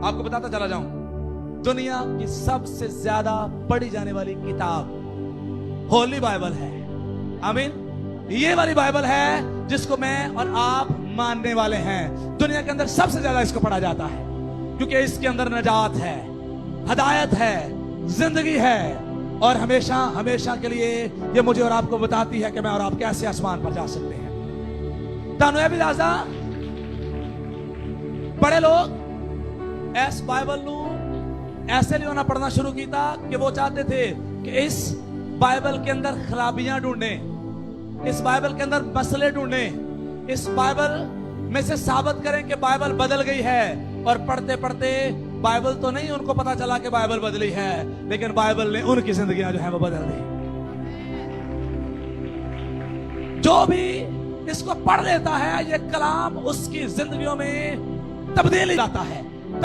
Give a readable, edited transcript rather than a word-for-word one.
आपको बताता चला जाऊं, दुनिया की सबसे ज्यादा पढ़ी जाने वाली किताब होली बाइबल है। आमीन। ये वाली बाइबल है जिसको मैं और आप मानने वाले हैं। दुनिया के अंदर सबसे ज्यादा इसको पढ़ा जाता है क्योंकि इसके अंदर नजात है, हदायत है, जिंदगी है, और हमेशा हमेशा के लिए ये मुझे और आपको बताती है कि मैं और आप कैसे आसमान पर जा सकते हैं। तानु भी दादा बड़े लोग इस बाइबल नू ऐसे नहीं होना पढ़ना शुरू किया कि वो चाहते थे कि इस बाइबल के अंदर खराबियां ढूंढने, इस बाइबल के अंदर मसले ढूंढने, इस बाइबल में से साबित करें कि बाइबल बदल गई है। और पढ़ते पढ़ते बाइबल तो नहीं उनको पता चला कि बाइबल बदली है, लेकिन बाइबल ने उनकी जिंदगियां जो है वो बदल दी। जो भी इसको पढ़ लेता है, ये कलाम उसकी जिंदगियों में तब्दीली लाता है।